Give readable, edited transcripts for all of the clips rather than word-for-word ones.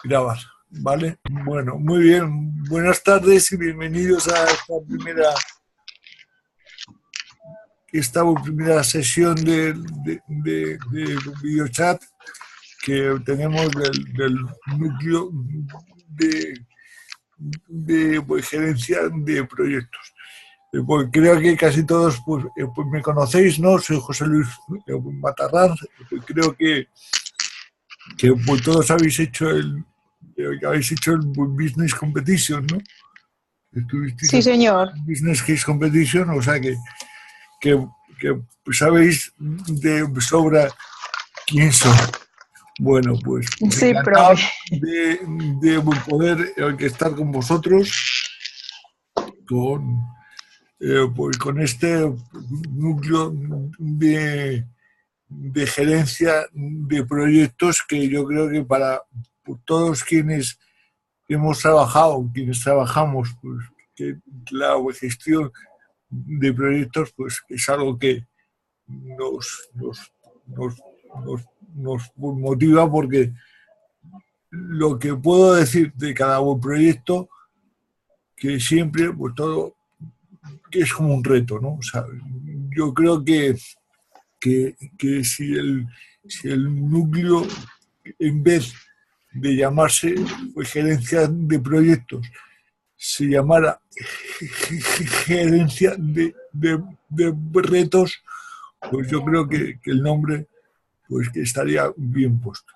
Grabar, ¿vale? Bueno, muy bien. Buenas tardes y bienvenidos a esta primera sesión de un videochat que tenemos del núcleo de gerencia de proyectos. Pues creo que casi todos pues me conocéis, ¿no? Soy José Luis Matarrán. Creo que pues, todos habéis hecho el Business Competition, ¿no? Estuvisteis Sí, en señor. Business Case Competition, o sea que sabéis de sobra quién soy. Bueno, pues Sí, profe. encantado de poder estar con vosotros con, pues con este núcleo de gerencia de proyectos que yo creo que para todos quienes hemos trabajado, quienes trabajamos, pues que la gestión de proyectos pues es algo que nos, nos, nos, nos motiva porque lo que puedo decir de cada buen proyecto, que siempre, pues todo, que es como un reto, ¿no? O sea, yo creo que si el núcleo, en vez de llamarse pues, gerencia de proyectos, se llamara gerencia de retos, pues yo creo que el nombre pues que estaría bien puesto.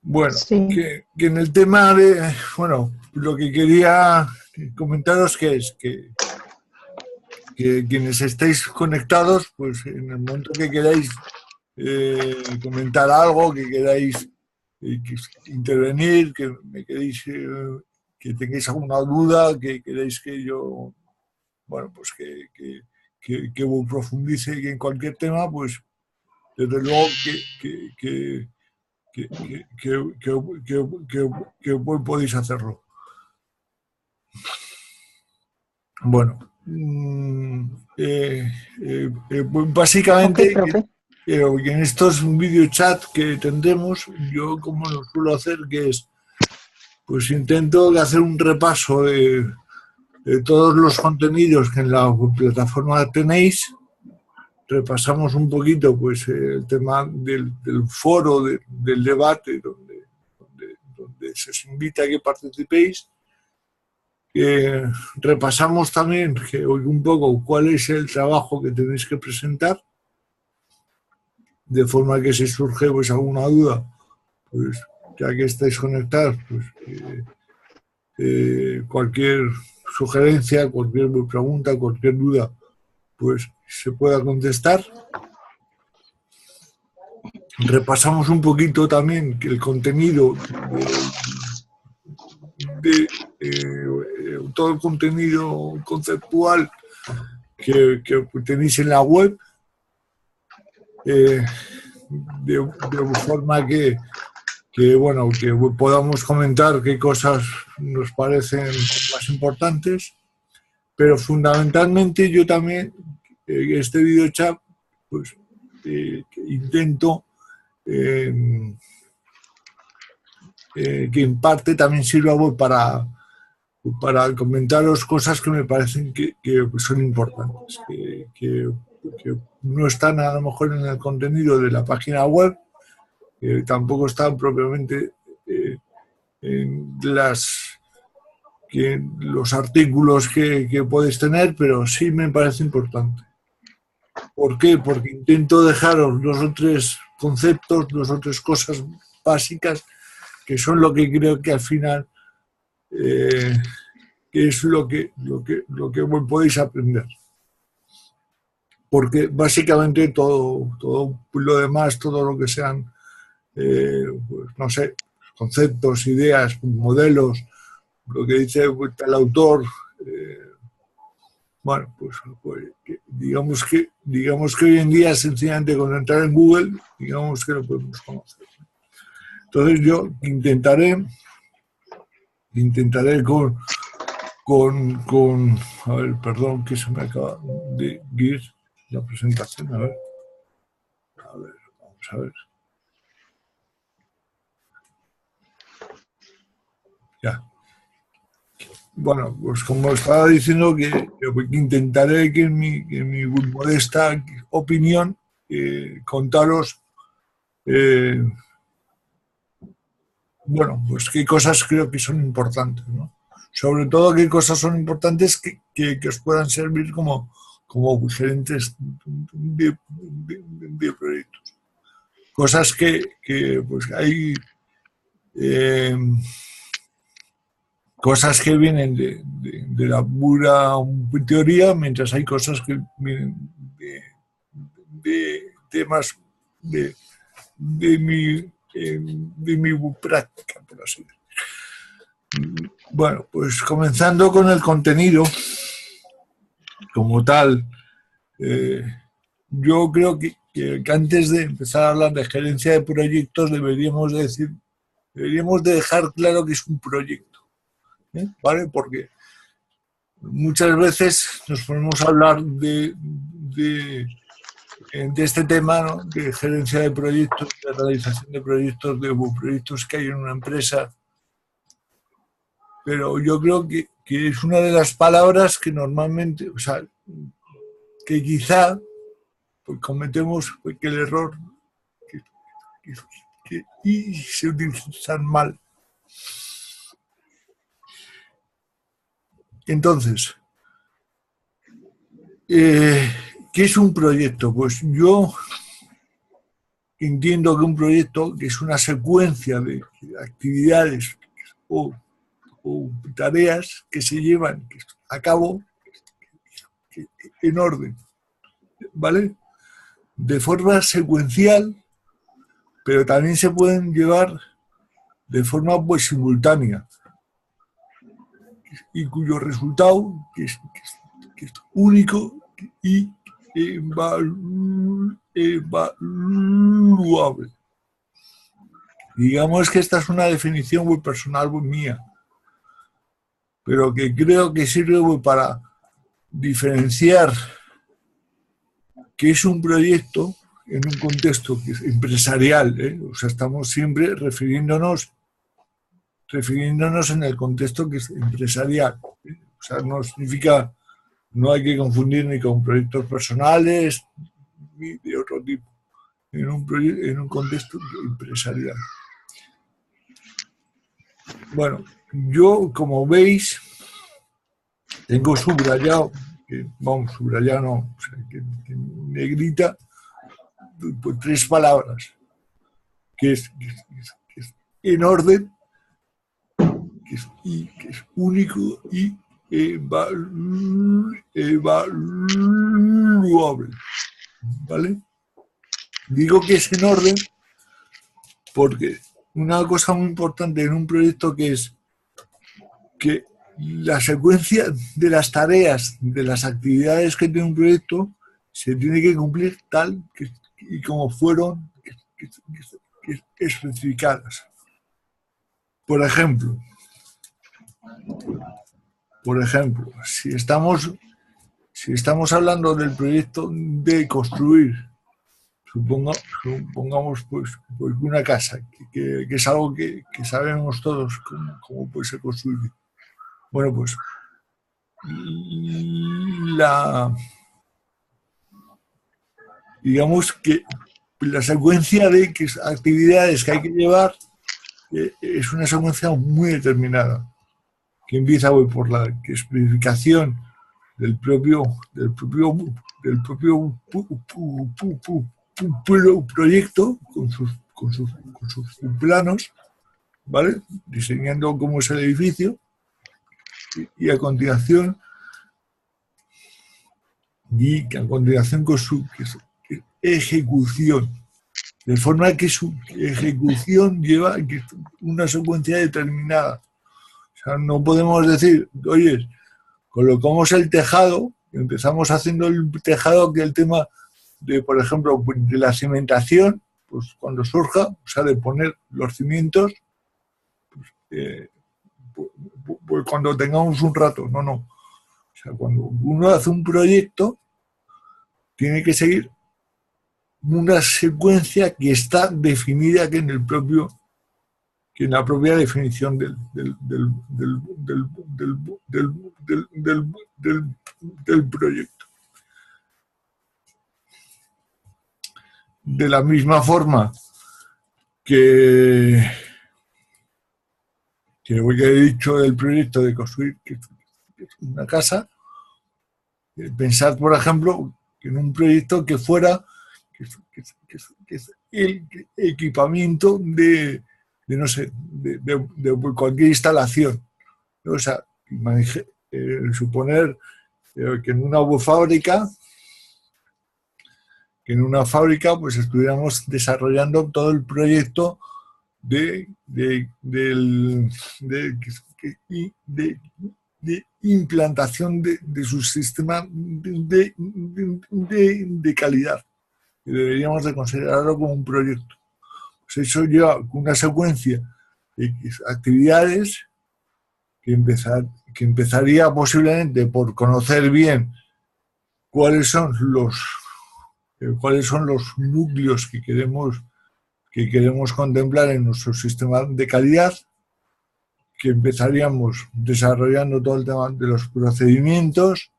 Bueno, Sí. que en el tema de, bueno, lo que quería comentaros que es que quienes estéis conectados, pues en el momento que queráis comentar algo, que queráis intervenir, que me queréis, que tengáis alguna duda, que queréis que yo, bueno, pues que profundice en cualquier tema, pues desde luego que podéis hacerlo. Bueno, Ok, básicamente profe. en estos videochats que tendremos, yo como lo suelo hacer, que es, pues intento hacer un repaso de todos los contenidos que en la plataforma tenéis. Repasamos un poquito pues el tema del foro, del debate, donde se os invita a que participéis. Repasamos también un poco cuál es el trabajo que tenéis que presentar, de forma que si surge pues alguna duda, pues ya que estáis conectados, pues cualquier sugerencia, cualquier pregunta, cualquier duda, pues se pueda contestar. Repasamos un poquito también el contenido de todo el contenido conceptual que tenéis en la web, de forma bueno, que podamos comentar qué cosas nos parecen más importantes, pero fundamentalmente yo también este videochat pues intento que en parte también sirva para comentaros cosas que me parecen que son importantes, que no están a lo mejor en el contenido de la página web, tampoco están propiamente en los artículos que puedes tener, pero sí me parece importante. ¿Por qué? Porque intento dejaros 2 o 3 conceptos, 2 o 3 cosas básicas que son lo que creo que al final que es lo que podéis aprender. Porque básicamente todo lo demás, todo lo que sean, pues, no sé, conceptos, ideas, modelos, lo que dice el autor, bueno, pues digamos que hoy en día sencillamente con entrar en Google, digamos que lo podemos conocer. Entonces yo intentaré con a ver, perdón que se me acaba de ir la presentación, a ver, vamos a ver. Ya. Bueno, pues como estaba diciendo, que intentaré que en mi modesta opinión contaros, eh, bueno, pues qué cosas creo que son importantes, ¿no? Sobre todo qué cosas son importantes que os puedan servir como gerentes de proyectos. Cosas que pues hay eh, cosas que vienen de la pura teoría, mientras hay cosas que vienen de temas de, de mi práctica, por así decirlo. Bueno, pues comenzando con el contenido como tal, eh, yo creo que antes de empezar a hablar de gerencia de proyectos deberíamos de dejar claro que es un proyecto, ¿vale? Porque muchas veces nos ponemos a hablar de este tema, ¿no? De gerencia de proyectos, de realización de proyectos que hay en una empresa, pero yo creo que es una de las palabras que normalmente, o sea, que quizá pues, cometemos que el error y se utilizan mal. Entonces, ¿qué es un proyecto? Pues yo entiendo que un proyecto que es una secuencia de actividades o tareas que se llevan a cabo en orden, ¿vale? De forma secuencial, pero también se pueden llevar de forma pues simultánea y cuyo resultado que es único y evaluable. Digamos que esta es una definición muy personal, muy mía, pero que creo que sirve para diferenciar qué es un proyecto en un contexto que es empresarial, o sea, estamos siempre refiriéndonos en el contexto que es empresarial. O sea, no significa, no hay que confundir ni con proyectos personales ni de otro tipo, en un contexto empresarial. Bueno, yo, como veis, tengo subrayado, subrayado no, o sea, que negrita, pues, 3 palabras, que es en orden, que es único y evaluable, ¿vale? Digo que es en orden porque una cosa muy importante en un proyecto que es que la secuencia de las tareas, de las actividades que tiene un proyecto, se tiene que cumplir tal y como fueron especificadas. Por ejemplo, si estamos hablando del proyecto de construir, supongamos pues una casa, que es algo que sabemos todos cómo puede ser construido. Bueno, pues digamos que la secuencia de actividades que hay que llevar es una secuencia muy determinada, que empieza por la especificación del propio proyecto con sus planos, ¿vale? Diseñando cómo es el edificio y a continuación con su ejecución, de forma que su ejecución lleva una secuencia determinada. O sea, no podemos decir, oye, colocamos el tejado, empezamos haciendo el tejado, que el tema de, por ejemplo, de la cimentación, pues cuando surja, o sea, de poner los cimientos, pues cuando tengamos un rato, no. O sea, cuando uno hace un proyecto, tiene que seguir una secuencia que está definida aquí en el propio que en la propia definición del proyecto. De la misma forma que he dicho del proyecto de construir una casa, pensar, por ejemplo, que en un proyecto que fuera que el equipamiento de no sé, de cualquier instalación. O sea, suponer que en una fábrica pues estuviéramos desarrollando todo el proyecto de implantación de su sistema de calidad. Y deberíamos de considerarlo como un proyecto. Pues eso lleva una secuencia de actividades que empezaría posiblemente por conocer bien cuáles son los núcleos que queremos contemplar en nuestro sistema de calidad, que empezaríamos desarrollando todo el tema de los procedimientos,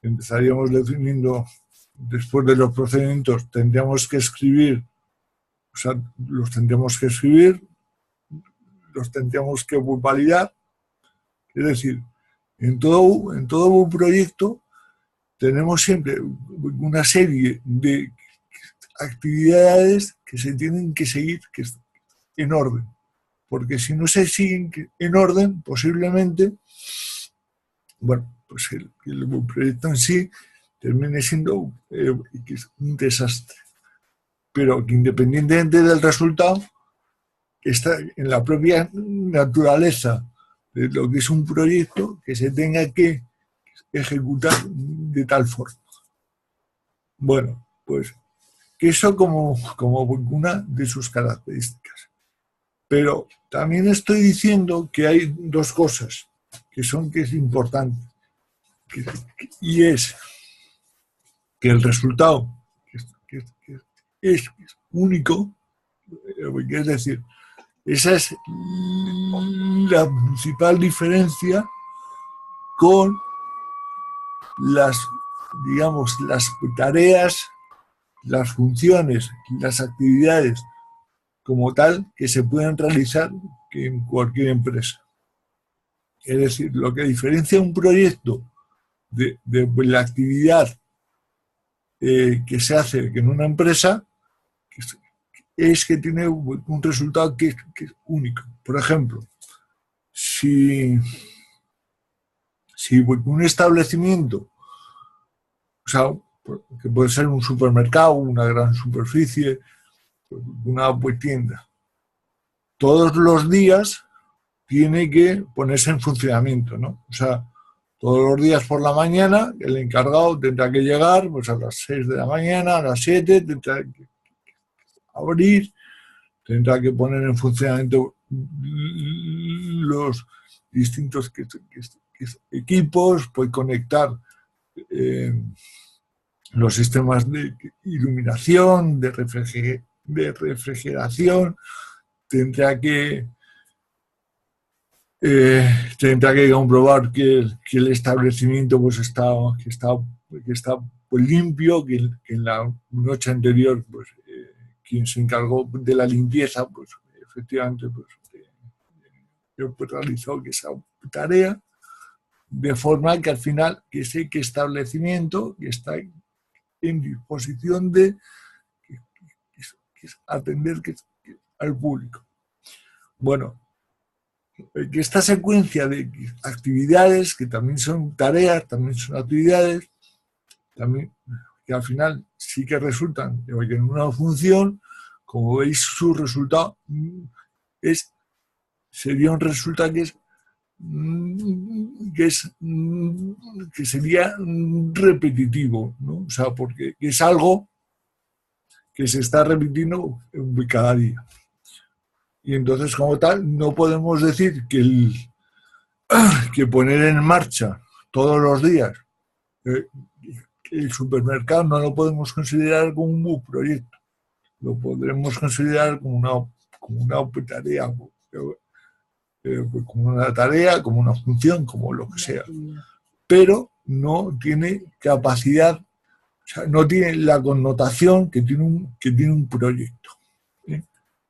empezaríamos definiendo, después de los procedimientos tendríamos que escribir, o sea, los tendríamos que validar. Es decir, en todo un proyecto tenemos siempre una serie de actividades que se tienen que seguir en orden, porque si no se siguen en orden, posiblemente, bueno, pues el proyecto en sí termine siendo un desastre. Pero que independientemente del resultado, está en la propia naturaleza de lo que es un proyecto que se tenga que ejecutar de tal forma. Bueno, pues que eso como una de sus características. Pero también estoy diciendo que hay dos cosas que es importante, y es que el resultado es único, es decir, esa es la principal diferencia con las tareas, las funciones, las actividades como tal que se pueden realizar en cualquier empresa. Es decir, lo que diferencia un proyecto de la actividad que se hace en una empresa es que tiene un resultado que es único. Por ejemplo, si un establecimiento, o sea, que puede ser un supermercado, una gran superficie, una tienda, todos los días tiene que ponerse en funcionamiento, ¿no? O sea, todos los días por la mañana el encargado tendrá que llegar pues a las 6 de la mañana, a las 7, tendrá que abrir, tendrá que poner en funcionamiento los distintos equipos, puede conectar los sistemas de iluminación, de refrigeración, tendrá que comprobar que el establecimiento pues está pues limpio, que en la noche anterior pues quien se encargó de la limpieza pues efectivamente pues realizó esa tarea, de forma que al final que ese establecimiento que está en disposición de atender al público. Bueno, que esta secuencia de actividades, que también son tareas, también son actividades, también que al final sí que resultan en una función, como veis, su resultado sería un resultado que sería repetitivo, ¿no? O sea, porque es algo que se está repitiendo cada día. Y entonces, como tal, no podemos decir que poner en marcha todos los días el supermercado no lo podemos considerar como un proyecto. Lo podremos considerar como una tarea pues como una tarea, como una función, como lo que sea, pero no tiene capacidad, o sea, no tiene la connotación que tiene un proyecto.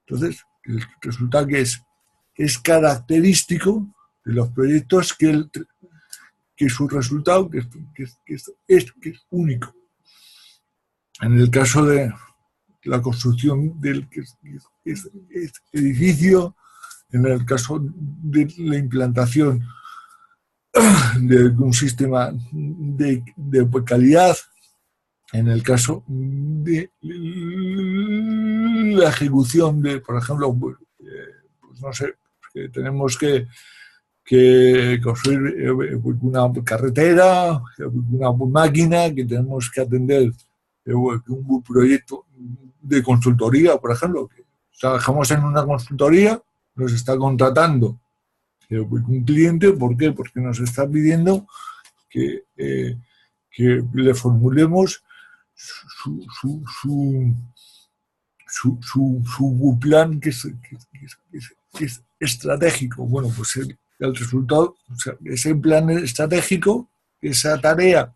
Entonces, resulta que es característico de los proyectos que su resultado que es único. En el caso de la construcción del edificio, en el caso de la implantación de un sistema de calidad, en el caso de la ejecución de, por ejemplo, pues no sé, que tenemos que construir una carretera, una máquina, que tenemos que atender un proyecto de consultoría, por ejemplo. Trabajamos en una consultoría, nos está contratando un cliente. ¿Por qué? Porque nos está pidiendo que le formulemos su plan que es estratégico. Bueno, pues el resultado, o sea, ese plan estratégico, esa tarea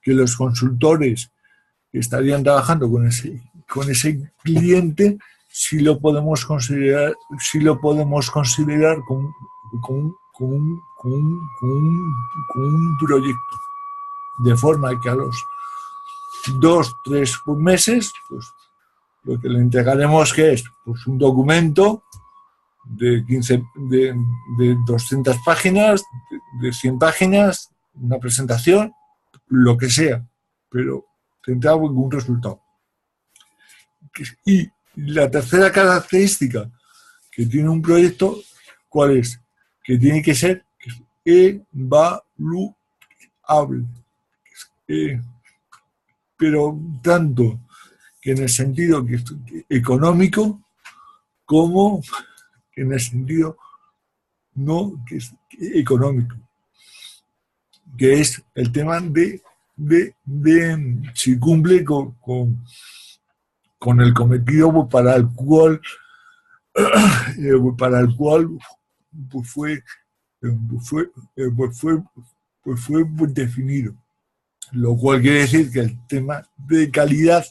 que los consultores que estarían trabajando con ese cliente, sí lo podemos considerar como un proyecto. De forma que a los 2-3 meses, pues lo que le entregaremos que es pues un documento de 200 páginas, de 100 páginas, una presentación, lo que sea, pero tendrá algún resultado. Y la tercera característica que tiene un proyecto, ¿cuál es? Que tiene que ser evaluable. Pero tanto que en el sentido económico como en el sentido no económico, que es el tema de si cumple con el cometido para el cual pues fue definido. Lo cual quiere decir que el tema de calidad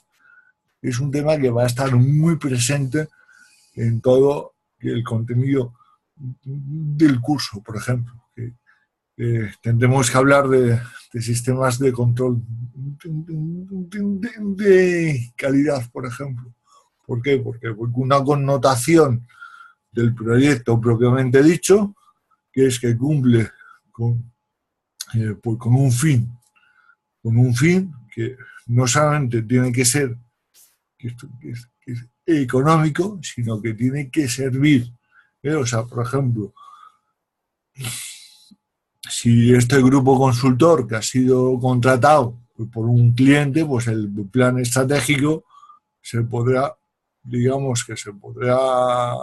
es un tema que va a estar muy presente en todo el contenido del curso, por ejemplo. Tendremos que hablar de sistemas de control de calidad, por ejemplo. ¿Por qué? Porque una connotación del proyecto propiamente dicho, que es que cumple con un fin que no solamente tiene que ser que es económico, sino que tiene que servir. O sea, por ejemplo, si este grupo consultor que ha sido contratado por un cliente, pues el plan estratégico se podrá, digamos que se podrá,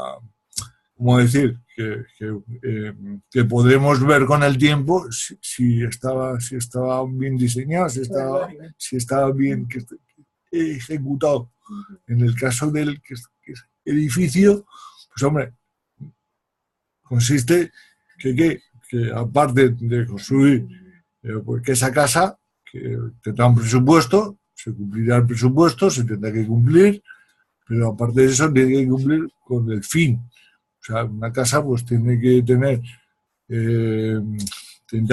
¿cómo decir? Que podremos ver con el tiempo si estaba bien diseñado, si estaba bien ejecutado. En el caso del edificio, pues hombre, consiste que aparte de construir pues que esa casa, que tendrá un presupuesto, se cumplirá el presupuesto, se tendrá que cumplir, pero aparte de eso tiene que cumplir con el fin. O sea, una casa pues tendrá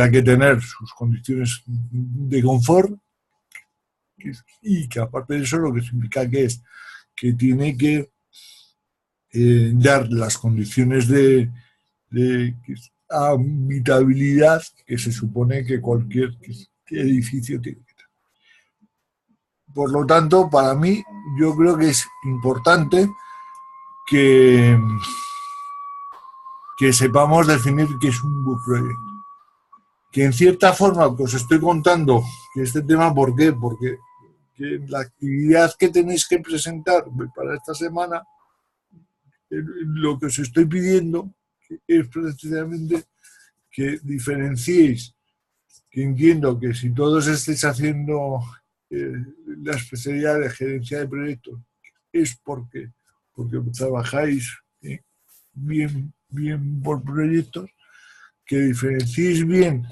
que tener sus condiciones de confort, y que aparte de eso lo que significa que tiene que dar las condiciones de habitabilidad que se supone que cualquier edificio tiene que tener. Por lo tanto, para mí, yo creo que es importante que sepamos definir qué es un buen proyecto. Que en cierta forma, pues estoy contando que este tema, ¿por qué? Porque la actividad que tenéis que presentar para esta semana, lo que os estoy pidiendo es precisamente que diferenciéis, que entiendo que si todos estáis haciendo la especialidad de gerencia de proyectos es porque trabajáis bien bien por proyectos, que diferenciéis bien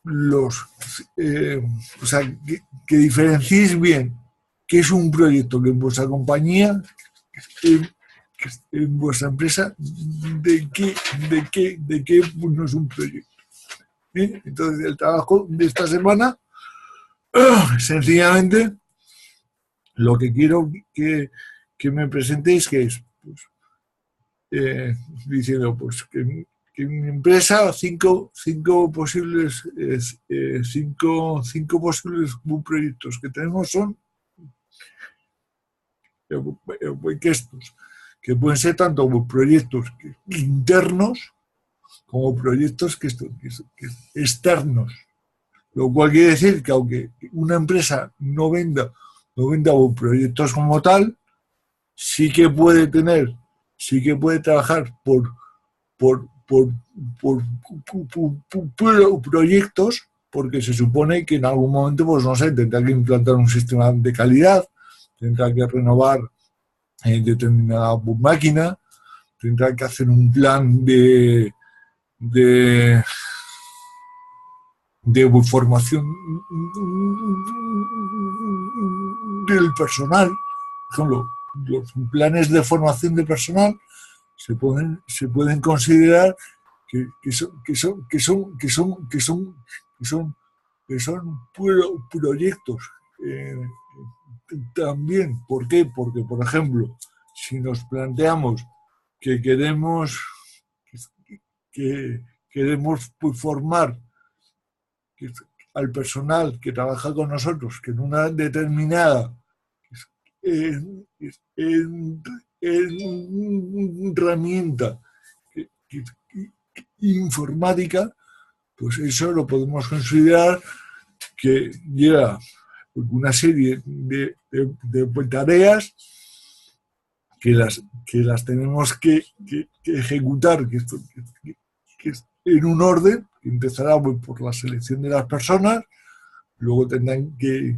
o sea, que diferenciéis bien qué es un proyecto que en vuestra compañía, en vuestra empresa, de qué no es un proyecto. ¿Eh? Entonces, el trabajo de esta semana, sencillamente, lo que quiero que me presentéis, que es, pues, diciendo, pues, que en mi empresa cinco posibles proyectos que tenemos son que estos, que pueden ser tanto proyectos internos como proyectos que externos. Lo cual quiere decir que aunque una empresa no venda proyectos como tal, sí que puede trabajar por proyectos, porque se supone que en algún momento, pues no sé, tendrá que implantar un sistema de calidad, tendrá que renovar determinada máquina, tendrá que hacer un plan de formación del personal. Por ejemplo, los planes de formación de personal se pueden considerar que son proyectos. También, ¿por qué? Porque, por ejemplo, si nos planteamos que queremos formar al personal que trabaja con nosotros, que en una determinada herramienta informática, pues eso lo podemos considerar que lleva una serie de tareas que las tenemos que ejecutar, que en un orden, que empezará por la selección de las personas, luego tendrán que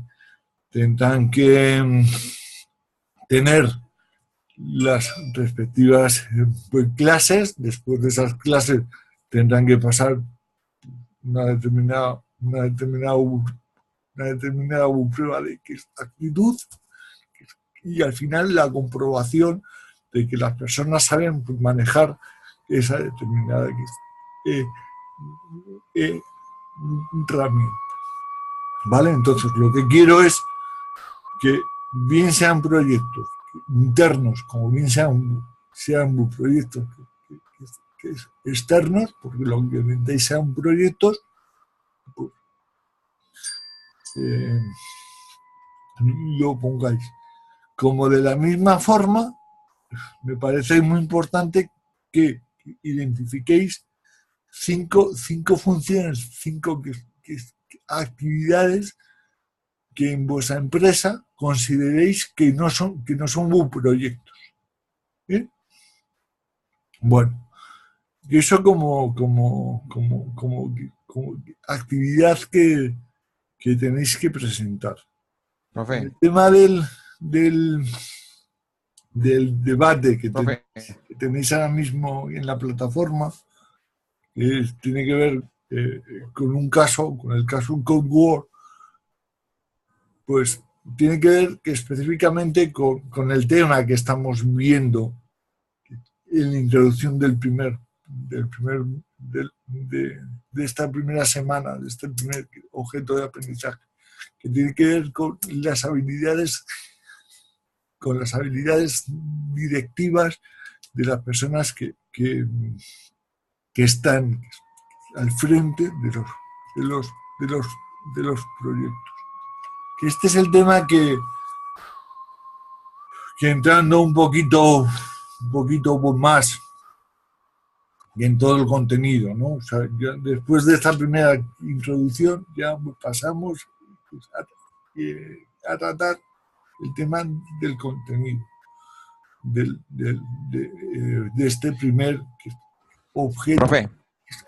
tener las respectivas clases. Después de esas clases tendrán que pasar una determinada prueba de actitud, y al final la comprobación de que las personas saben manejar esa determinada herramienta. ¿Vale? Entonces, lo que quiero es que bien sean proyectos internos como bien sean proyectos externos, porque lo que vendéis sean proyectos, pues, lo pongáis. Como de la misma forma, me parece muy importante que identifiquéis cinco funciones, cinco actividades que en vuestra empresa consideréis que no son proyectos. ¿Bien? Bueno, eso como actividad que tenéis que presentar. Profe. El tema del debate que tenéis ahora mismo en la plataforma, tiene que ver con el caso Cold War, pues tiene que ver específicamente con el tema que estamos viendo en la introducción de esta primera semana, de este primer objeto de aprendizaje, que tiene que ver con las habilidades directivas de las personas que están al frente de los proyectos. Que este es el tema que entrando un poquito más en todo el contenido, ¿no? O sea, después de esta primera introducción ya pasamos a tratar el tema del contenido de este primer objeto. Profe.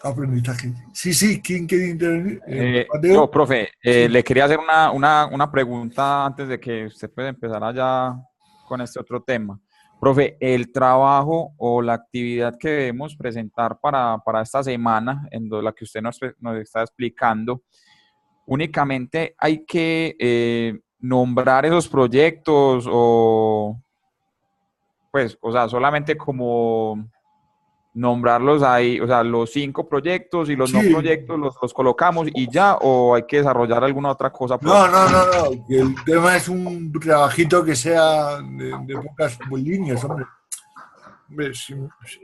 Aprendizaje. Sí, ¿quién quiere intervenir? Yo, profe, sí. le quería hacer una pregunta antes de que usted pueda empezar allá con este otro tema. Profe, el trabajo o la actividad que debemos presentar para esta semana, la que usted nos está explicando, únicamente hay que nombrar esos proyectos o, pues, o sea, solamente como nombrarlos ahí, o sea, los 5 proyectos y los no Sí, proyectos los colocamos y ya, o hay que desarrollar alguna otra cosa, no, profe. no, no, no, que el tema es un trabajito que sea de pocas líneas, hombre. Hombre,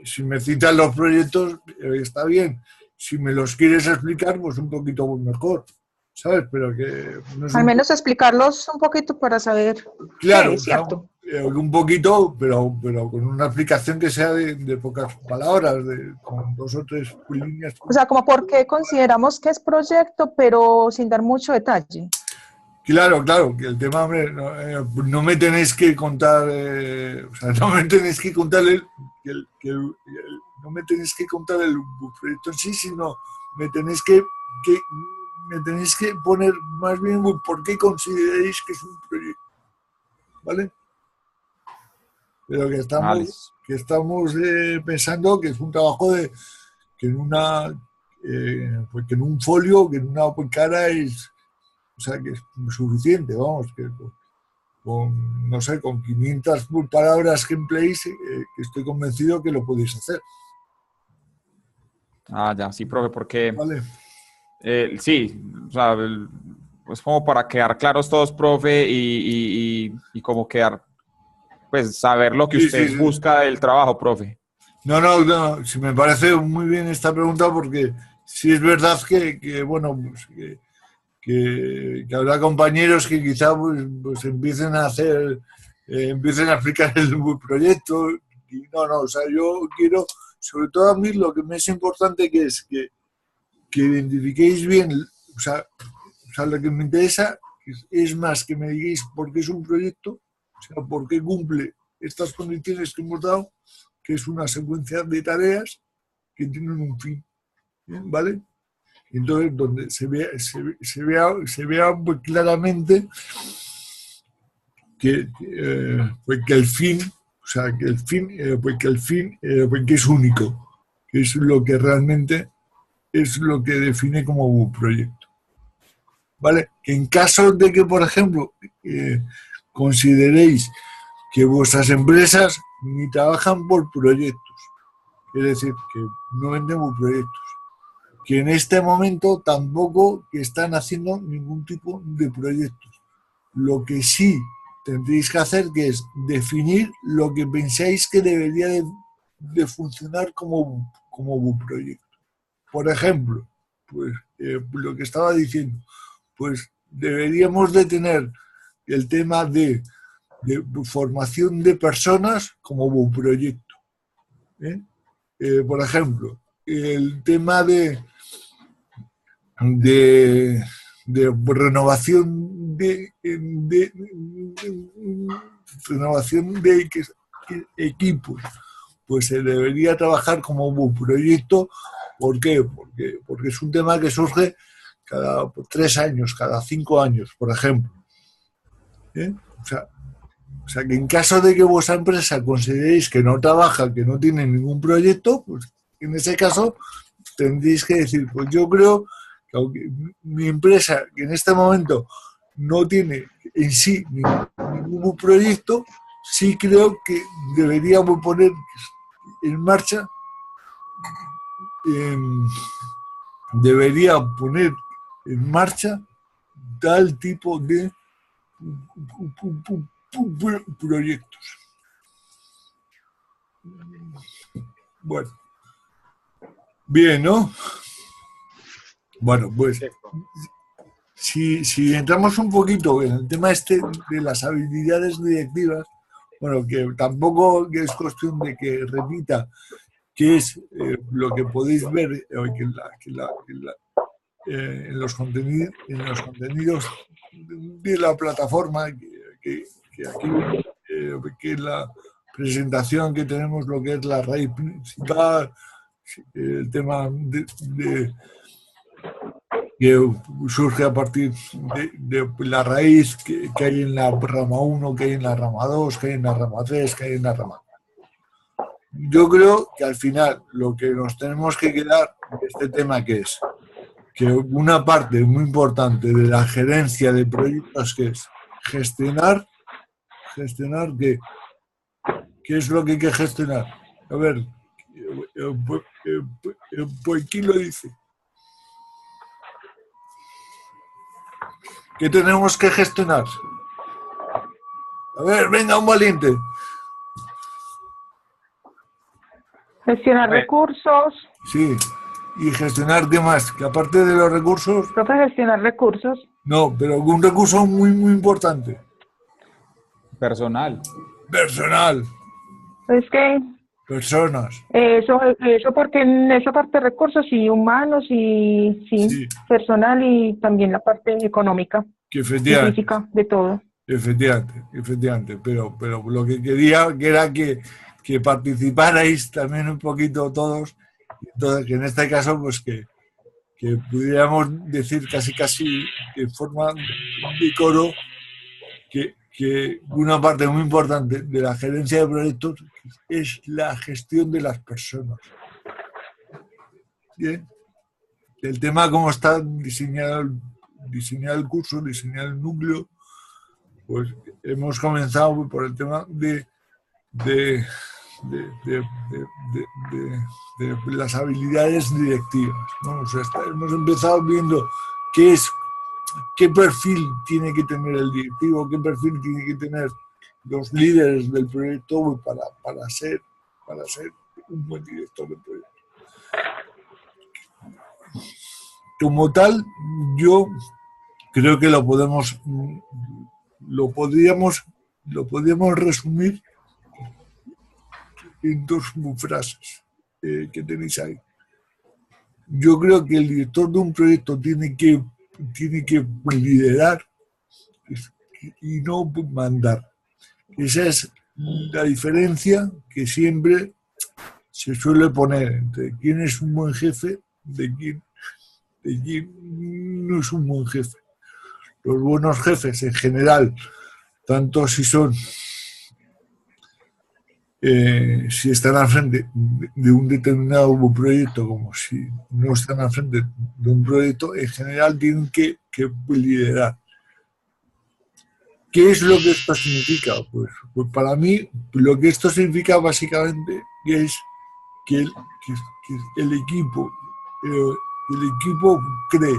si me citan los proyectos, está bien. Si me los quieres explicar, pues un poquito mejor, ¿sabes? Pero que no es Al un... menos explicarlos un poquito para saber Claro, qué o es sea, cierto. un poquito, pero con una explicación que sea de pocas palabras, con 2 o 3 líneas. O sea, como por qué consideramos que es proyecto, pero sin dar mucho detalle. Claro, claro, que el tema, hombre, no me tenéis que contar, o sea, no me tenéis que contar no me tenéis que contar el proyecto en sí, sino me tenéis que me tenéis que poner más bien por qué consideráis que es un proyecto, ¿vale? Pero que estamos pensando que es un trabajo que en pues que en un folio, que en una cara es, o sea, que es suficiente, vamos, que con no sé, con 500 palabras que empleéis, que estoy convencido que lo podéis hacer. Ah, ya, sí, profe, porque ¿Vale? sí, o sea, pues como para quedar claros todos, profe, y como quedar, pues saber lo que Sí, sí, usted sí. busca del trabajo, profe. No, no, no, si me parece muy bien esta pregunta porque sí es verdad bueno, pues que habrá compañeros que quizá pues empiecen a hacer, empiecen a explicar el proyecto. Y no, no, o sea, yo quiero, sobre todo a mí, lo que me es importante que es que identifiquéis bien, o sea, lo que me interesa es más que me digáis por qué es un proyecto, o sea, por qué cumple estas condiciones que hemos dado, que es una secuencia de tareas que tienen un fin, ¿vale? Entonces, donde se vea muy claramente pues que el fin, o sea, que el fin, pues que es único, que es lo que realmente es lo que define como un proyecto. ¿Vale? Que en caso de que, por ejemplo, consideréis que vuestras empresas ni trabajan por proyectos, es decir, que no vendemos proyectos, que en este momento tampoco están haciendo ningún tipo de proyectos. Lo que sí tendréis que hacer que es definir lo que pensáis que debería de funcionar como un proyecto. Por ejemplo, pues lo que estaba diciendo, pues deberíamos de tener el tema de formación de personas como un proyecto. ¿eh? Por ejemplo, el tema de, de renovación renovación de equipos, pues se debería trabajar como un proyecto. ¿Por qué? Porque es un tema que surge cada 3 años, cada 5 años, por ejemplo. ¿eh? O sea, que en caso de que vuestra empresa consideréis que no trabaja, que no tiene ningún proyecto, pues en ese caso tendréis que decir, pues yo creo que aunque mi empresa, que en este momento no tiene en sí ningún proyecto, sí creo que deberíamos poner en marcha, debería poner en marcha tal tipo de proyectos. Bueno, bien, ¿no? Bueno, pues si entramos un poquito en el tema este de las habilidades directivas, bueno, que tampoco es cuestión de que repita qué es lo que podéis ver en los contenidos de la plataforma, que aquí, que en la presentación que tenemos, lo que es la raíz principal, el tema que surge a partir de la raíz que hay en la rama 1, que hay en la rama 2, que hay en la rama 3, que hay en la rama yo creo que al final lo que nos tenemos que quedar de este tema que es que una parte muy importante de la gerencia de proyectos que es gestionar qué es lo que hay que gestionar. A ver, pues ¿quién lo dice? ¿Qué tenemos que gestionar? A ver, venga, un valiente. Gestionar Bueno, recursos, Sí, y gestionar qué más, que aparte de los recursos, profe, gestionar recursos. no, pero un recurso muy, muy importante, personal. personal, Es que personas, eso porque en esa parte de recursos y humanos y sí, sí, personal y también la parte económica que y efectivamente, física de todo. efectivamente, pero lo que quería que era que participarais también un poquito todos, entonces que en este caso pues que pudiéramos decir casi de forma de coro que una parte muy importante de la gerencia de proyectos es la gestión de las personas. Bien, el tema cómo está diseñado el curso, diseñado el núcleo, pues hemos comenzado por el tema de, de, de las habilidades directivas, ¿no? O sea, hemos empezado viendo qué es, qué perfil tiene que tener el directivo, qué perfil tiene que tener los líderes del proyecto para ser un buen director del proyecto. Como tal, yo creo que lo podríamos resumir en dos frases que tenéis ahí. Yo creo que el director de un proyecto tiene que liderar y no mandar. Esa es la diferencia que siempre se suele poner entre quién es un buen jefe de quién no es un buen jefe. Los buenos jefes en general, tanto si son si están al frente de un determinado proyecto como si no están al frente de un proyecto, en general tienen que liderar. ¿Qué es lo que esto significa? Pues para mí lo que esto significa básicamente es que el equipo cree,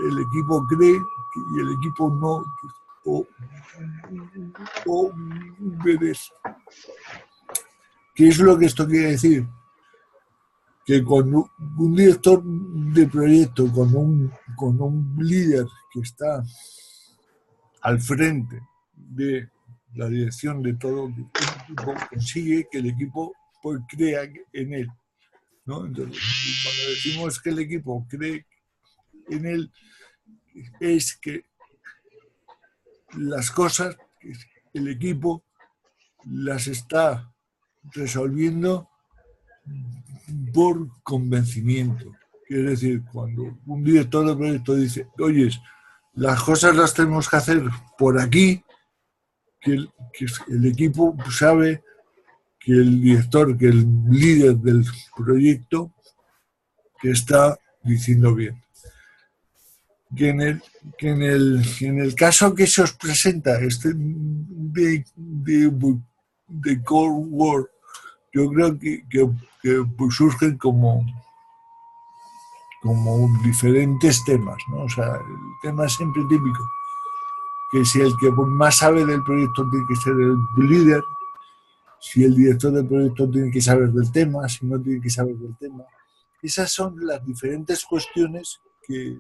el equipo cree y el equipo no obedece. ¿Qué es lo que esto quiere decir? Que con un director de proyecto, con un líder que está al frente de la dirección de todo el equipo, consigue que el equipo pues, crea en él, ¿no? Entonces, cuando decimos que el equipo cree en él, es que las cosas, el equipo las está resolviendo por convencimiento. Quiere decir, cuando un director de proyecto dice, oye, las cosas las tenemos que hacer por aquí, que el equipo sabe que el director, que el líder del proyecto, que está diciendo bien. Que en el caso que se os presenta este de Cold War, yo creo que pues surgen como diferentes temas, ¿no? O sea, el tema siempre típico, que si el que más sabe del proyecto tiene que ser el líder, si el director del proyecto tiene que saber del tema, si no tiene que saber del tema. Esas son las diferentes cuestiones que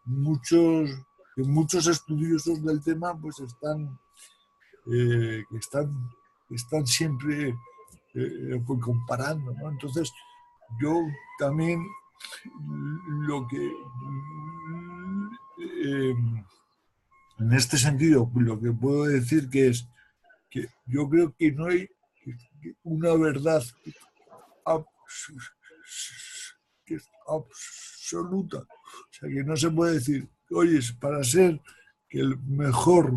muchos estudiosos del tema pues están siempre pues comparando, ¿no? Entonces, yo también lo que en este sentido lo que puedo decir que es que yo creo que no hay una verdad que es absoluta, o sea que no se puede decir, oye, para ser que el mejor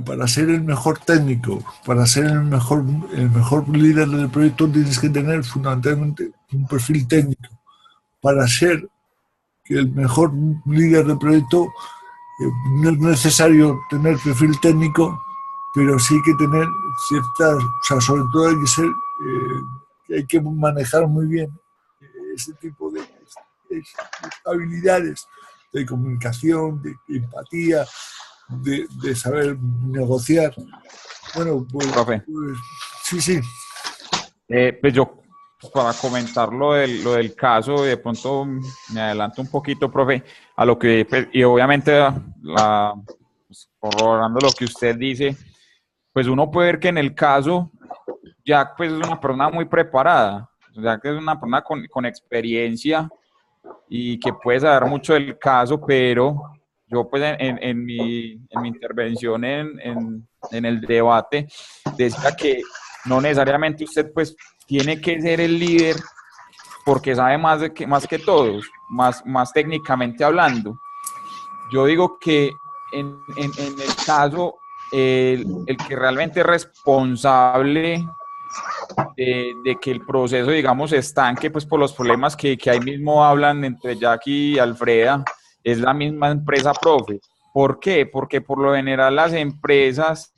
para ser el mejor técnico, para ser el mejor líder del proyecto, tienes que tener fundamentalmente un perfil técnico. Para ser el mejor líder del proyecto, no es necesario tener perfil técnico, pero sí que tener ciertas, o sea, sobre todo hay que manejar muy bien ese tipo de habilidades de comunicación, de empatía, de saber negociar. Bueno, Profe. Sí, sí. Pues yo, para comentar lo del caso, de pronto me adelanto un poquito, profe, a lo que, pues, y obviamente pues, corroborando lo que usted dice, pues uno puede ver que en el caso ya pues es una persona muy preparada, ya que es una persona con experiencia y que puede saber mucho del caso, pero yo pues en mi intervención en el debate decía que no necesariamente usted pues tiene que ser el líder porque sabe más que todos, más técnicamente hablando. Yo digo que en el caso, el que realmente es responsable de que el proceso, digamos, estanque, pues por los problemas que ahí mismo hablan entre Jackie y Alfreda, es la misma empresa, profe. ¿Por qué? Porque por lo general las empresas,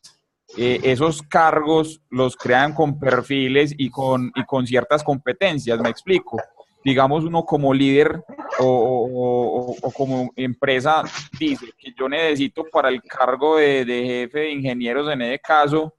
esos cargos los crean con perfiles y con ciertas competencias, me explico. Digamos, uno como líder o como empresa dice que yo necesito para el cargo de jefe de ingenieros en ese caso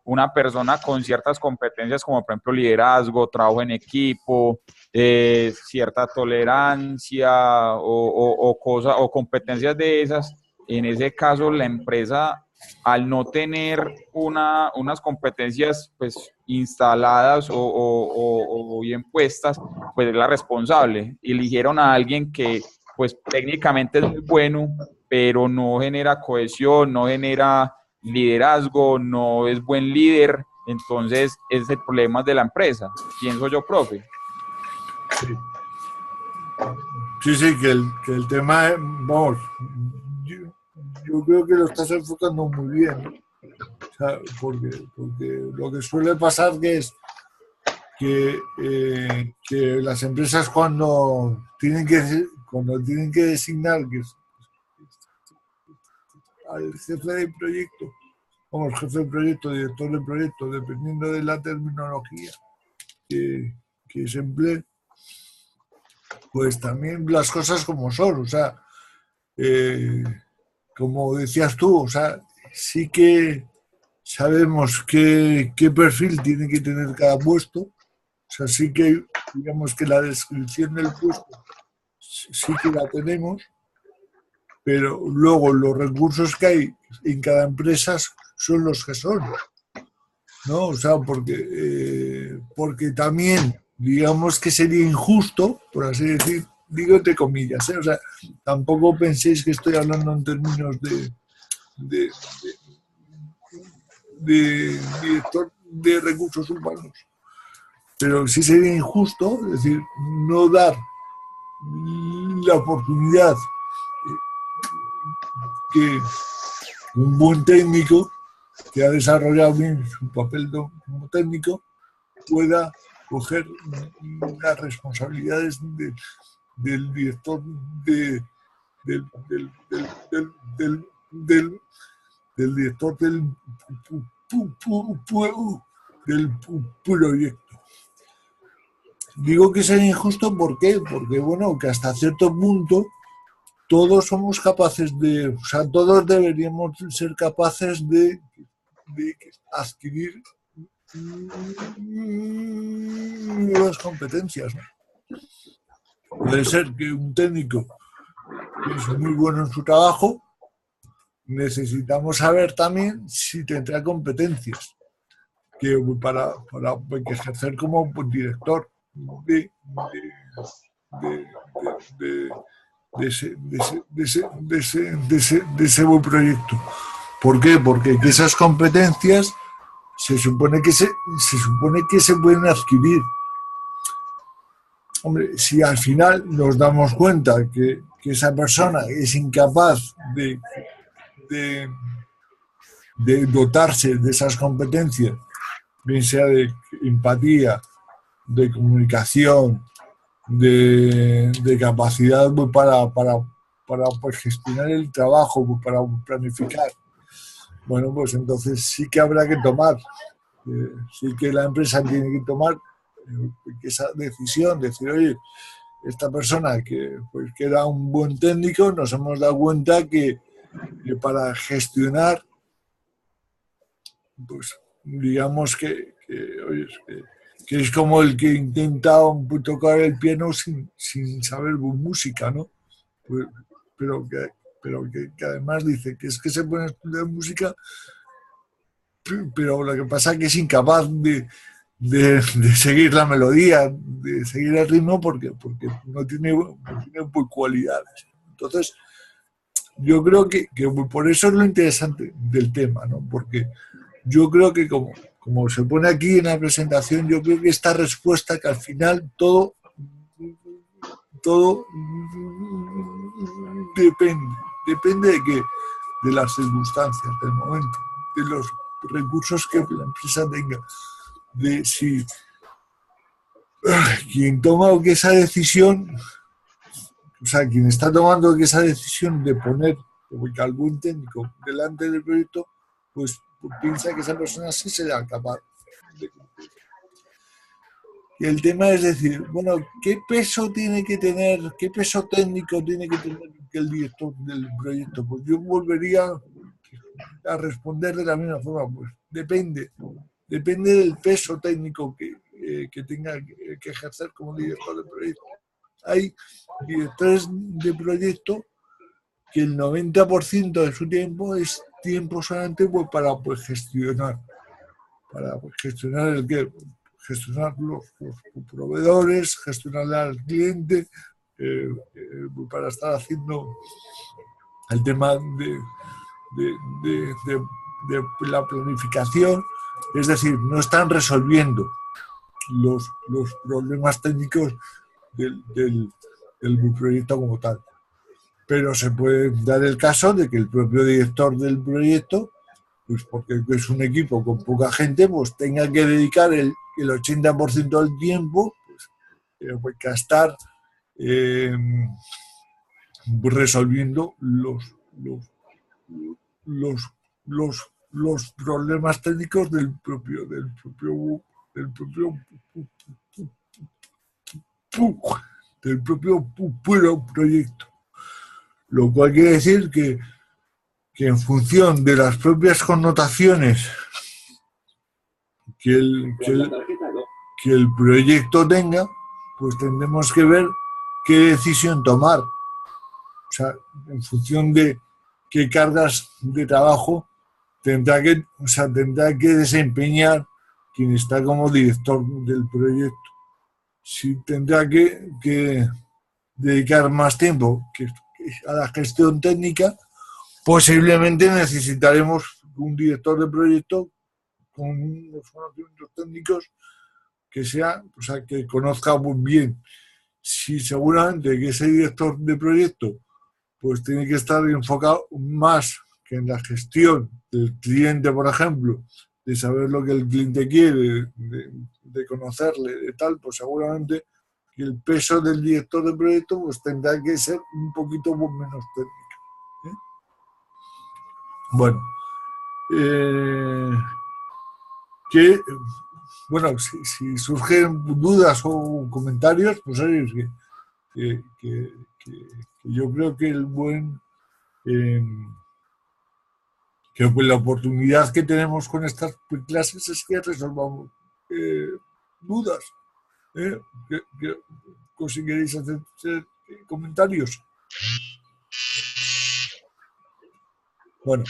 una persona con ciertas competencias como por ejemplo liderazgo, trabajo en equipo, cierta tolerancia o competencias de esas. En ese caso la empresa, al no tener unas competencias pues instaladas o bien puestas, pues es la responsable. Eligieron a alguien que pues técnicamente es muy bueno, pero no genera cohesión, no genera liderazgo, no es buen líder, entonces es el problema de la empresa, pienso yo, profe. Sí, sí, que el tema, vamos, yo, yo creo que lo estás enfocando muy bien, ¿no? O sea, porque lo que suele pasar que es que las empresas cuando tienen que designar al jefe de proyecto, vamos, jefe de proyecto, director de proyecto, dependiendo de la terminología que se emplee, pues también las cosas como son, o sea, eh, como decías tú, o sea, sí que sabemos qué perfil tiene que tener cada puesto, o sea, sí que digamos que la descripción del puesto sí que la tenemos, pero luego los recursos que hay en cada empresa son los que son, ¿no? O sea, porque también digamos que sería injusto, por así decir, digo entre comillas, ¿eh? O sea, tampoco penséis que estoy hablando en términos de, de director de recursos humanos, pero sí sería injusto, es decir, no dar la oportunidad que un buen técnico que ha desarrollado bien su papel como técnico pueda coger las responsabilidades del director del, del, del, del, del, del director del proyecto. Digo que es injusto, ¿por qué? Porque, bueno, que hasta cierto punto todos somos capaces o sea, todos deberíamos ser capaces de adquirir nuevas competencias, ¿no? Puede ser que un técnico que es muy bueno en su trabajo, necesitamos saber también si tendrá competencias para ejercer como director de ese buen proyecto. ¿Por qué? Porque esas competencias se supone que se pueden adquirir. Hombre, si al final nos damos cuenta que esa persona es incapaz de de dotarse de esas competencias, bien sea de empatía, de comunicación, de capacidad pues, para pues, gestionar el trabajo, pues, para planificar. Bueno, pues entonces sí que habrá que tomar, sí que la empresa tiene que tomar esa decisión, decir, oye, esta persona pues, que era un buen técnico, nos hemos dado cuenta que para gestionar, pues digamos oye, que es como el que intenta tocar el piano sin saber música, ¿no? Pues, pero que además dice que es que se pone a estudiar música, pero lo que pasa es que es incapaz de seguir la melodía, de seguir el ritmo, porque no tiene pues, cualidades. Entonces, yo creo que por eso es lo interesante del tema, ¿no? Porque yo creo que como se pone aquí en la presentación, yo creo que esta respuesta que al final todo depende de qué, de las circunstancias, del momento, de los recursos que la empresa tenga, de si quien toma esa decisión, o sea, quien está tomando esa decisión de poner algún técnico delante del proyecto, pues piensa que esa persona sí será capaz de cumplir. Y el tema es decir, bueno, ¿qué peso tiene que tener, qué peso técnico tiene que tener el director del proyecto? Pues yo volvería a responder de la misma forma, pues depende del peso técnico que tenga que ejercer como director de proyecto. Hay directores de proyecto que el 90% de su tiempo es tiempo solamente pues, para pues, gestionar el que gestionar los proveedores, gestionar al cliente, para estar haciendo el tema de la planificación, es decir, no están resolviendo los problemas técnicos del proyecto como tal. Pero se puede dar el caso de que el propio director del proyecto, pues porque es un equipo con poca gente, pues tenga que dedicar el 80% del tiempo pues, a estar resolviendo los problemas técnicos del propio proyecto. Lo cual quiere decir que en función de las propias connotaciones que el proyecto tenga, pues tendremos que ver qué decisión tomar. O sea, en función de qué cargas de trabajo tendrá que desempeñar quien está como director del proyecto. Si tendrá que dedicar más tiempo a la gestión técnica, posiblemente necesitaremos un director de proyecto con unos conocimientos técnicos que conozca muy bien. Si seguramente que ese director de proyecto pues tiene que estar enfocado más que en la gestión del cliente, por ejemplo, de saber lo que el cliente quiere, de conocerle, de tal, pues seguramente que el peso del director de proyecto pues tendrá que ser un poquito menos técnico. Bueno, si surgen dudas o comentarios, pues oye, que yo creo que que pues la oportunidad que tenemos con estas clases es que resolvamos dudas. Si queréis hacer comentarios. Bueno.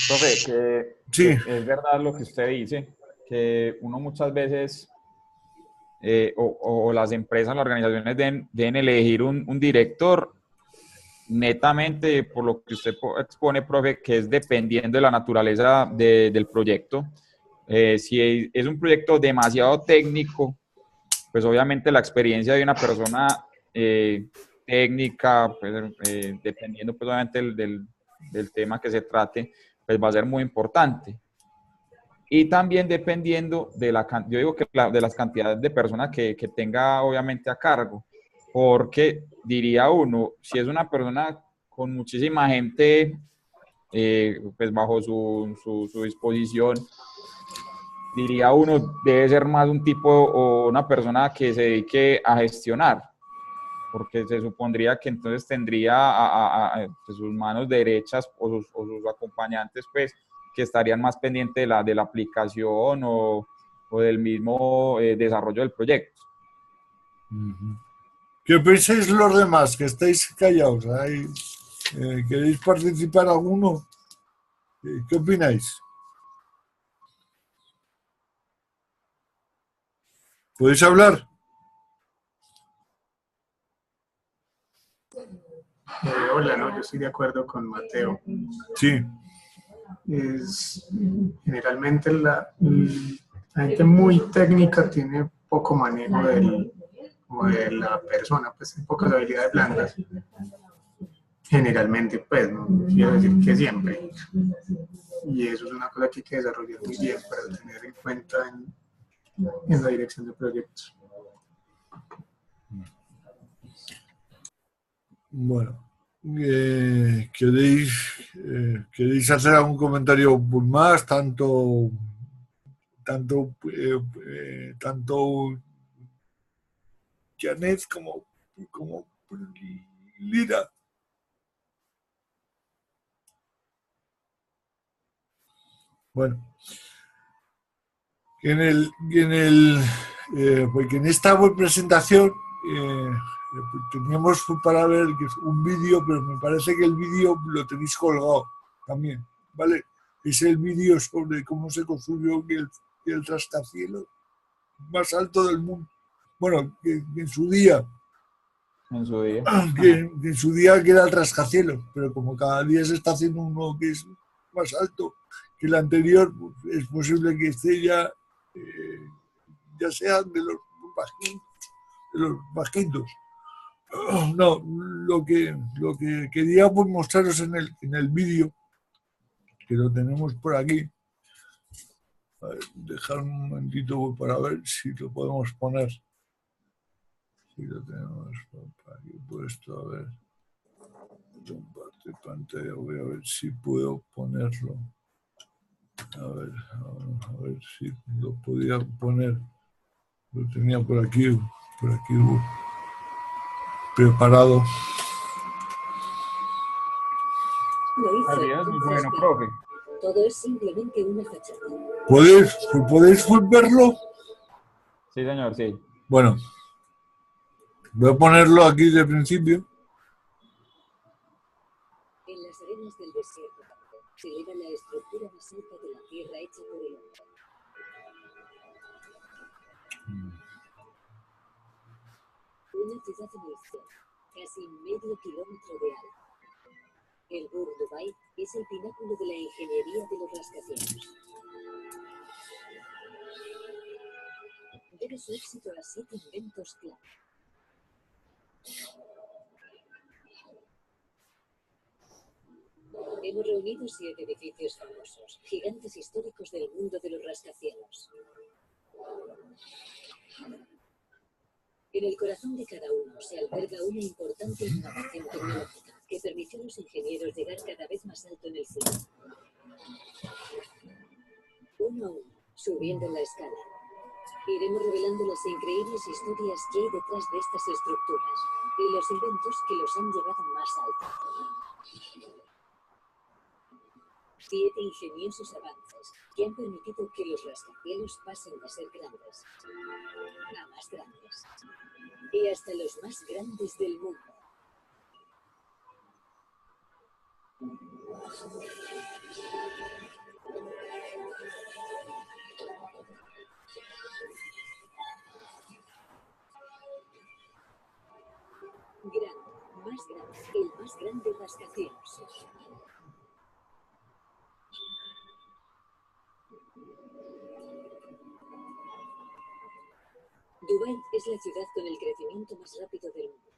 Profe, que sí. Es verdad lo que usted dice, que uno muchas veces, o las empresas, las organizaciones deben elegir un director netamente por lo que usted expone, profe, que es dependiendo de la naturaleza del proyecto. Si es un proyecto demasiado técnico, pues obviamente la experiencia de una persona técnica, pues, dependiendo pues, obviamente del tema que se trate, pues va a ser muy importante. Y también dependiendo de yo digo que de las cantidades de personas que tenga obviamente a cargo, porque diría uno, si es una persona con muchísima gente pues bajo su disposición, diría uno, debe ser más un tipo o una persona que se dedique a gestionar, porque se supondría que entonces tendría pues, sus manos derechas o sus acompañantes, pues, que estarían más pendientes de la aplicación o del mismo desarrollo del proyecto. ¿Qué pensáis los demás? Que estáis callados. ¿Queréis participar alguno? ¿Qué opináis? ¿Podéis hablar? Hola, no, yo estoy de acuerdo con Mateo. Sí. Generalmente la gente muy técnica tiene poco manejo como de la persona, pues pocas habilidades blandas. Generalmente, pues, no quiero decir que siempre. Y eso es una cosa que hay que desarrollar muy bien para tener en cuenta en la dirección de proyectos. Bueno, ¿queréis hacer algún comentario más? Tanto Janet como Lira. Bueno, porque en esta web presentación teníamos para ver un vídeo, pero me parece que el vídeo lo tenéis colgado también, ¿vale? Es el vídeo sobre cómo se construyó el rascacielos más alto del mundo. Bueno, que en su día. En su día. Que en su día que era el rascacielos, pero como cada día se está haciendo uno que es más alto que el anterior, pues es posible que esté ya sean de los bajitos. No, lo que quería pues, mostraros en el vídeo, que lo tenemos por aquí. A ver, dejar un momentito para ver si lo podemos poner. Si lo tenemos por aquí puesto, a ver. Comparte pantalla, voy a ver si puedo ponerlo. A ver si lo podía poner. Lo tenía por aquí preparado. Es muy bueno, profe. Todo es simplemente una fachada. ¿Podéis verlo? Sí, señor, sí. Bueno, voy a ponerlo aquí de principio. En las arenas del desierto se eleva la estructura más alta de la tierra hecha por el hombre. Una ciudad en el cielo, casi medio kilómetro de alto. El Burj Dubai es el pináculo de la ingeniería de los rascacielos. Debe su éxito a 7 inventos clave. Hemos reunido 7 edificios famosos, gigantes históricos del mundo de los rascacielos. En el corazón de cada uno se alberga una importante innovación tecnológica que permitió a los ingenieros llegar cada vez más alto en el cielo. Uno a uno, subiendo la escala, iremos revelando las increíbles historias que hay detrás de estas estructuras y los inventos que los han llevado más alto. 7 ingeniosos avances que han permitido que los rascacielos pasen de ser grandes a más grandes y hasta los más grandes del mundo. Grande, más grande, el más grande rascacielos. Dubái es la ciudad con el crecimiento más rápido del mundo.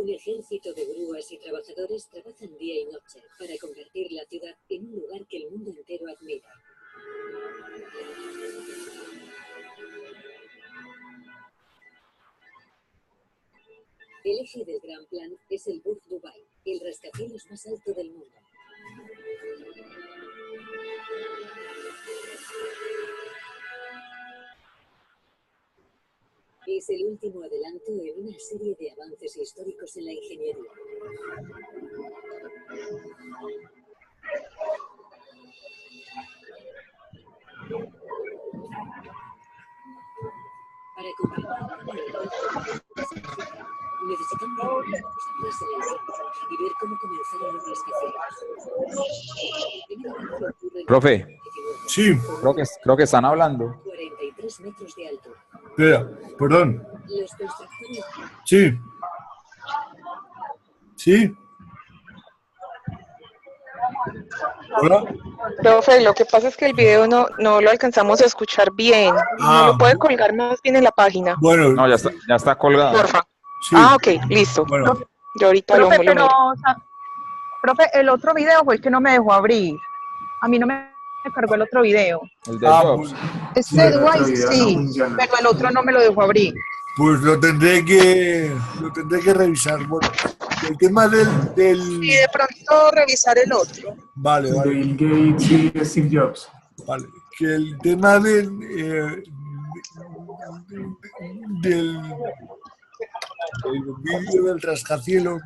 Un ejército de grúas y trabajadores trabajan día y noche para convertir la ciudad en un lugar que el mundo entero admira. El eje del gran plan es el Burj Dubai, el rascacielos más alto del mundo. Es el último adelanto en una serie de avances históricos en la ingeniería. Para comprender cómo el Golfo necesitamos atrás en el tiempo y ver cómo comenzaron los rascacielos. El primer avance ocurre en Profe, 1919, Sí, creo que están hablando. 43 metros de altura. espera, perdón. Los constructores Sí. Sí. Hola. Profe, lo que pasa es que el video no lo alcanzamos a escuchar bien. ¿No lo puede colgar más bien en la página? Bueno, No, ya está colgado. Porfa. sí. Ah, ok, listo. Bueno, Yo ahorita lo Profe, pero, miro. profe, el otro video fue el que no me dejó abrir. A mí no me cargó el otro video. El de ah, Jobs. pues, Este el otro Dubai video no sí. funciona. Pero el otro no me lo dejó abrir. pues lo tendré que revisar. Bueno, el tema Y de pronto revisar el otro. vale, El de vale, Bill Gates y Steve Jobs. vale. Que el tema del vídeo del rascacielos,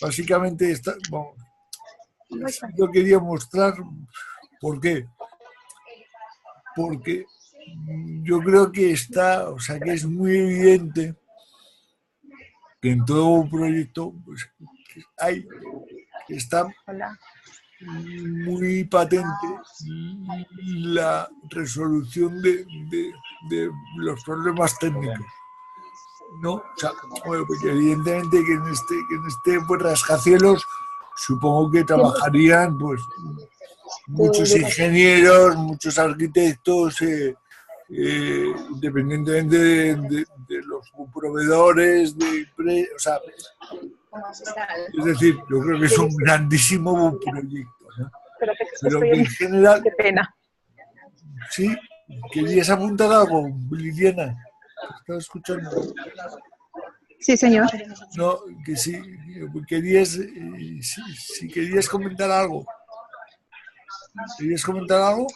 básicamente está, bueno, yo quería mostrar por qué. Porque yo creo que está, o sea, que es muy evidente que en todo proyecto pues, está Hola. muy patente la resolución de los problemas técnicos, ¿no? O sea, bueno, porque evidentemente que en este pues, rascacielos supongo que trabajarían pues muchos ingenieros, muchos arquitectos, independientemente de los proveedores, o sea, es decir, yo creo que es un grandísimo proyecto, ¿no? Pero que en general, Qué pena. sí, querías apuntar algo, Liliana, ¿estás escuchando? Sí, señor. No, que sí, querías, si querías comentar algo. ¿Querías comentar algo?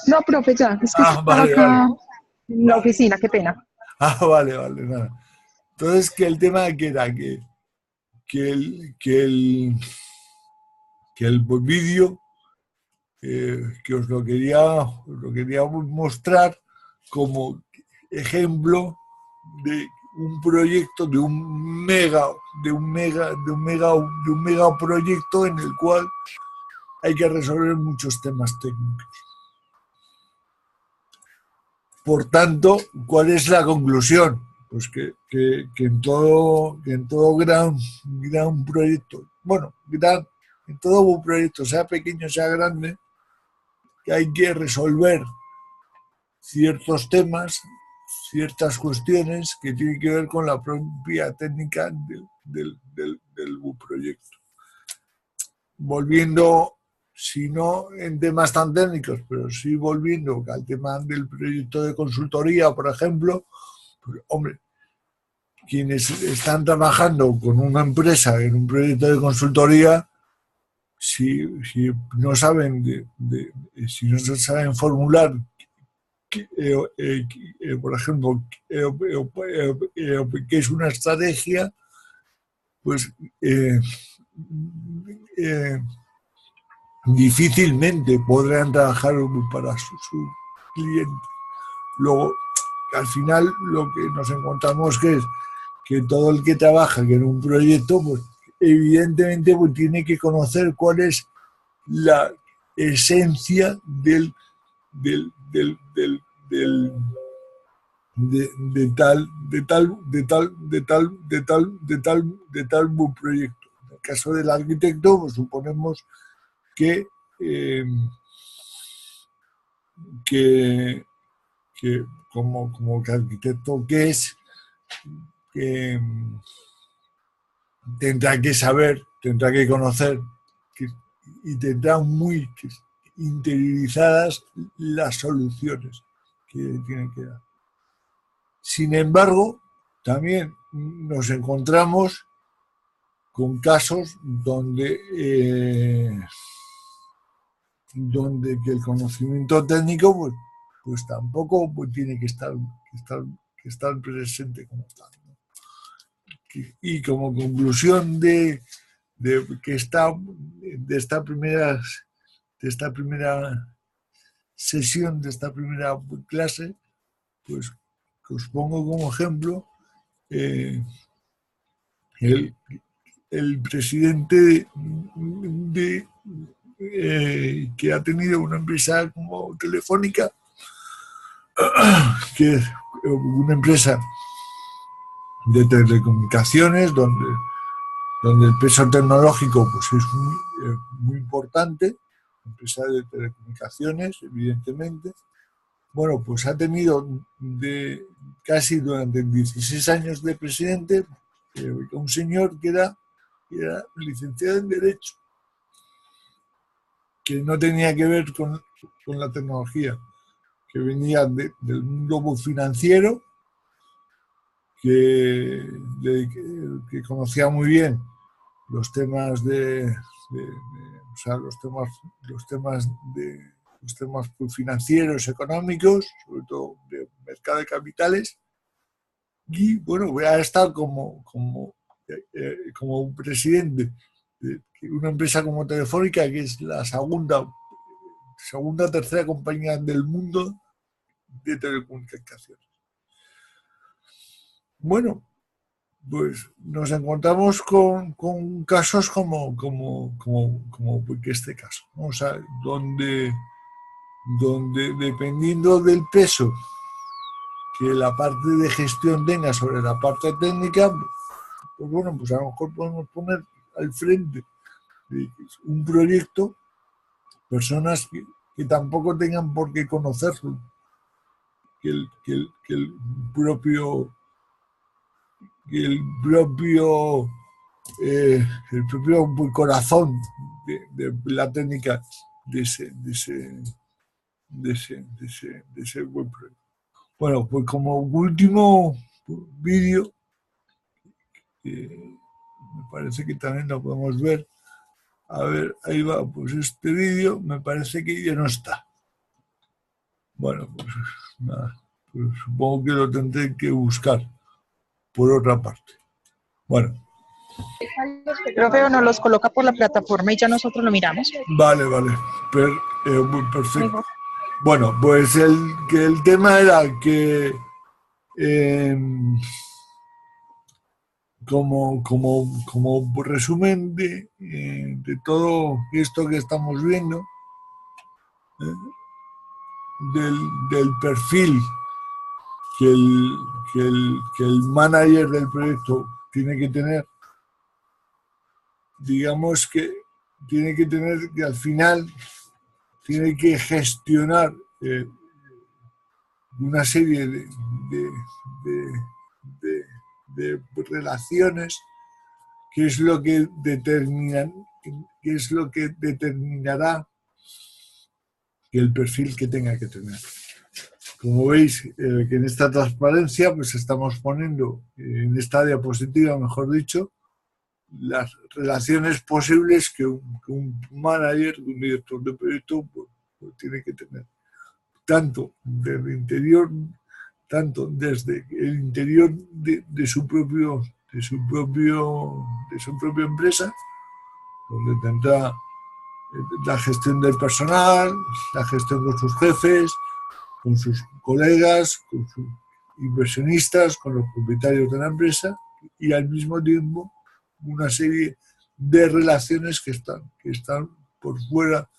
No, profe, ya. Es que estaba Vale, acá vale. en la oficina, qué pena. Vale, nada. Entonces, que el tema que era que el vídeo que os lo quería mostrar como ejemplo de un proyecto, de un megaproyecto en el cual hay que resolver muchos temas técnicos. Por tanto, ¿cuál es la conclusión? Pues que en todo gran proyecto, bueno, en todo un proyecto, sea pequeño, sea grande, que hay que resolver ciertos temas, ciertas cuestiones que tienen que ver con la propia técnica del proyecto. Volviendo, si no en temas tan técnicos, pero sí volviendo al tema del proyecto de consultoría, por ejemplo, pues, hombre, quienes están trabajando con una empresa en un proyecto de consultoría, si no saben si no saben formular, por ejemplo, qué es una estrategia, pues difícilmente podrán trabajar para su cliente. Luego, al final, lo que nos encontramos que es que todo el que trabaja en un proyecto, pues evidentemente pues, tiene que conocer cuál es la esencia de tal proyecto. En el caso del arquitecto, pues suponemos que como que arquitecto que es, tendrá que saber, tendrá que conocer y tendrá muy interiorizadas las soluciones que tienen que dar. Sin embargo, también nos encontramos con casos donde que el conocimiento técnico pues tampoco tiene que estar presente como tal, ¿no? Y como conclusión de esta primera sesión, de esta primera clase, pues os pongo como ejemplo el presidente que ha tenido una empresa como Telefónica, que es una empresa de telecomunicaciones donde el peso tecnológico pues es muy importante, empresa de telecomunicaciones, evidentemente. Bueno, pues ha tenido casi durante 16 años de presidente un señor que era licenciado en Derecho, que no tenía que ver con la tecnología, que venía del mundo financiero, que conocía muy bien los temas los temas financieros, económicos, sobre todo de mercado de capitales, y bueno, voy a estar como presidente de una empresa como Telefónica, que es la segunda tercera compañía del mundo de telecomunicaciones. Bueno, pues nos encontramos con casos como este caso, ¿no? O sea, donde dependiendo del peso que la parte de gestión tenga sobre la parte técnica, pues bueno, pues a lo mejor podemos poner al frente de un proyecto personas que tampoco tengan por qué conocerlo, que el propio corazón de la técnica de ese buen proyecto. Bueno, pues como último vídeo, me parece que también lo podemos ver. A ver, ahí va, pues este vídeo me parece que ya no está. Bueno, pues nada, pues supongo que lo tendré que buscar por otra parte. Bueno. Profe, nos los coloca por la plataforma y ya nosotros lo miramos. Vale. Perfecto. Bueno, pues el tema era que como resumen de todo esto que estamos viendo, del perfil que el manager del proyecto tiene que tener, digamos que tiene que tener, que al final tiene que gestionar una serie de relaciones, que es lo que determinará el perfil que tenga que tener. Como veis, que en esta transparencia pues estamos poniendo, en esta diapositiva, mejor dicho, las relaciones posibles que un manager, un director de proyecto pues tiene que tener. Tanto desde el interior de su propia empresa, donde tendrá la gestión del personal, la gestión con sus jefes, con sus colegas, con sus inversionistas, con los propietarios de la empresa, y al mismo tiempo una serie de relaciones que están por fuera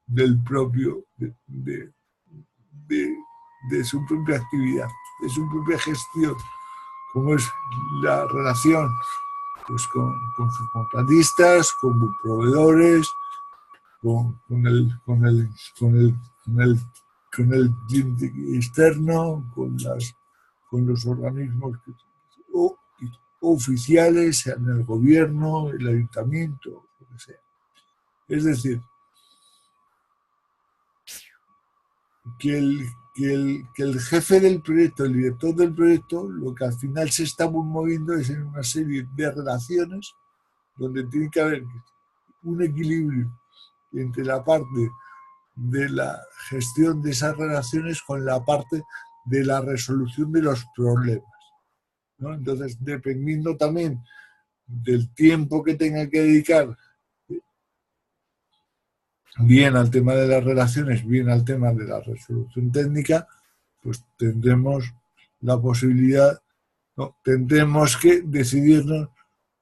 del propio de su propia actividad, de su propia gestión, como es la relación pues con sus contratistas, con proveedores, con el cliente externo, con los organismos oficiales, sean el gobierno, el ayuntamiento, lo que sea. Es decir, que el jefe del proyecto, el director del proyecto, lo que al final se está moviendo es en una serie de relaciones donde tiene que haber un equilibrio entre la parte de la gestión de esas relaciones con la parte de la resolución de los problemas, ¿no? Entonces, dependiendo también del tiempo que tenga que dedicar bien al tema de las relaciones, bien al tema de la resolución técnica, pues tendremos la posibilidad, ¿no? Tendremos que decidirnos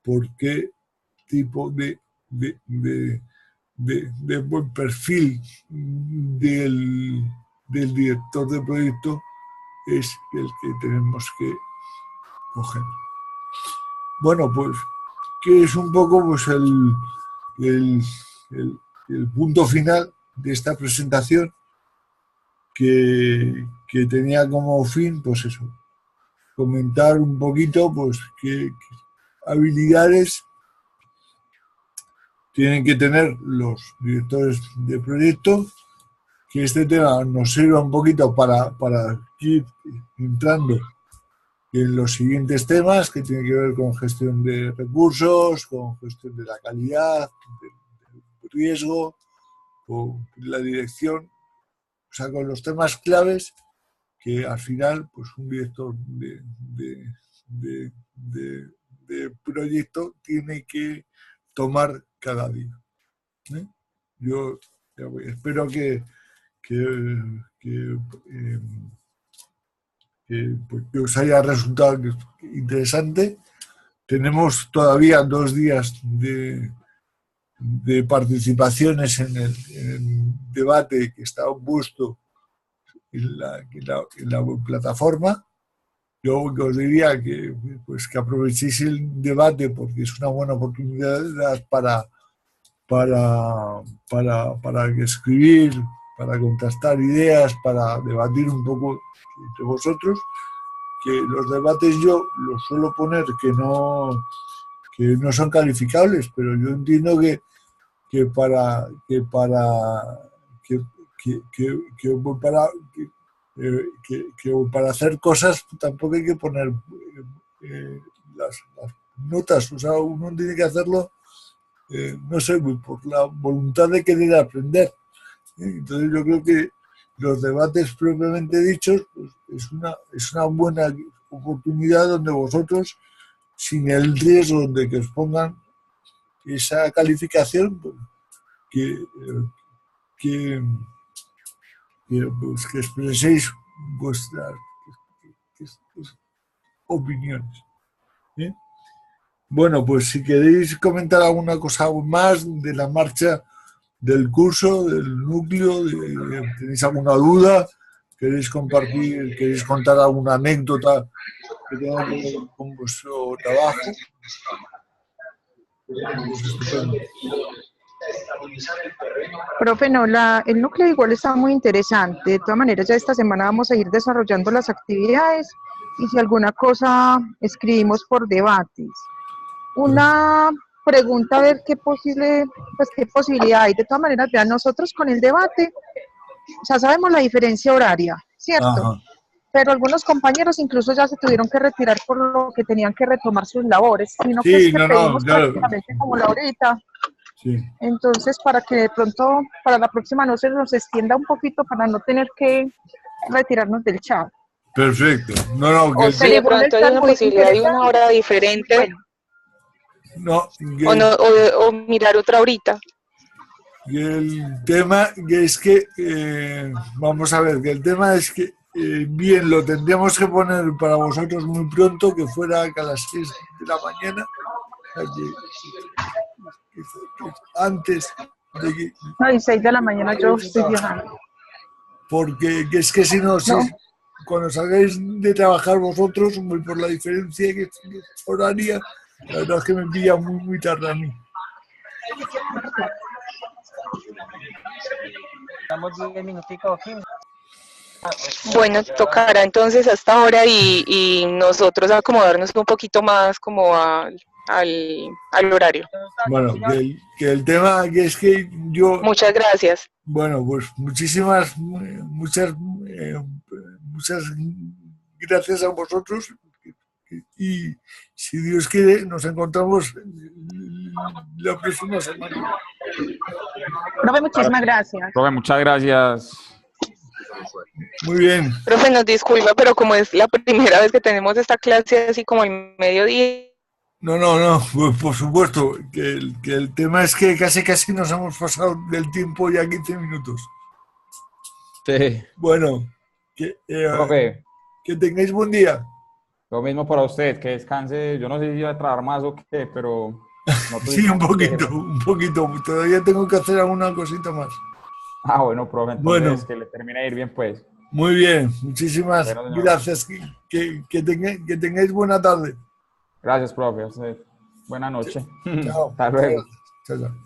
por qué tipo de buen perfil del director de proyecto es el que tenemos que coger. Bueno, pues, que es un poco pues el punto final de esta presentación que tenía como fin, pues eso, comentar un poquito pues qué habilidades tienen que tener los directores de proyecto, que este tema nos sirva un poquito para ir entrando en los siguientes temas que tienen que ver con gestión de recursos, con gestión de la calidad, del riesgo, con la dirección, o sea, con los temas claves que al final pues un director de proyecto tiene que tomar cada día. Yo espero que os haya resultado interesante. Tenemos todavía 2 días de participaciones en el debate que está puesto en la plataforma. Yo os diría que aprovechéis el debate porque es una buena oportunidad para escribir, para contrastar ideas, para debatir un poco entre vosotros. Que los debates yo los suelo poner que no son calificables, pero yo entiendo que para hacer cosas tampoco hay que poner las notas, o sea, uno tiene que hacerlo, no sé, por la voluntad de querer aprender. Entonces yo creo que los debates propiamente dichos pues, es una buena oportunidad donde vosotros, sin el riesgo de que os pongan esa calificación, pues, que expreséis vuestras opiniones. ¿Eh? Bueno, pues si queréis comentar alguna cosa más de la marcha del curso, del núcleo, tenéis alguna duda, queréis compartir, queréis contar alguna anécdota que tenga que ver con vuestro trabajo. Pues estupendo. Profe, no, el núcleo igual está muy interesante. De todas maneras, ya esta semana vamos a ir desarrollando las actividades y si alguna cosa escribimos por debates. Una pregunta, a ver qué posibilidad hay. De todas maneras, vean, nosotros con el debate, ya sabemos la diferencia horaria, ¿cierto? Ajá. Pero algunos compañeros incluso ya se tuvieron que retirar por lo que tenían que retomar sus labores, sino sí, que es que pedimos claro. prácticamente como la horita. Sí. Entonces, para que de pronto, para la próxima no se nos extienda un poquito para no tener que retirarnos del chat. Perfecto. No, que o si de pronto hay una posibilidad de una hora diferente, bueno, o mirar otra horita. Y el tema es que, vamos a ver, que el tema es que bien, lo tendríamos que poner para vosotros muy pronto, que fuera a las 6 de la mañana, o sea, que antes de que... No, y 6 de la mañana yo estoy viajando. Porque es que si no, cuando salgáis de trabajar vosotros, muy por la diferencia que es horaria, la verdad es que me pilla muy tarde a mí. Damos 10 minuticos, 15. Bueno, tocará entonces hasta ahora y nosotros acomodarnos un poquito más como al horario. Bueno, que el tema aquí es que yo... Muchas gracias. Bueno, pues muchas gracias a vosotros y si Dios quiere nos encontramos la próxima semana. Profe, muchísimas gracias. Profe, muchas gracias. Muy bien. Profe, nos disculpa, pero como es la primera vez que tenemos esta clase así como al mediodía. No, pues por supuesto, que el tema es que casi nos hemos pasado del tiempo ya 15 minutos. Sí. Bueno, Profe, que tengáis buen día. lo mismo para usted, que descanse. Yo no sé si va a trabajar más o qué, pero... No Sí, un poquito. Todavía tengo que hacer alguna cosita más. Ah, bueno, profe, entonces que le termine de ir bien, pues. Muy bien, muchísimas Bueno, señor. gracias. Que tengáis buena tarde. Gracias, profe. A usted. Buena noche. Chao. Hasta luego. Chao.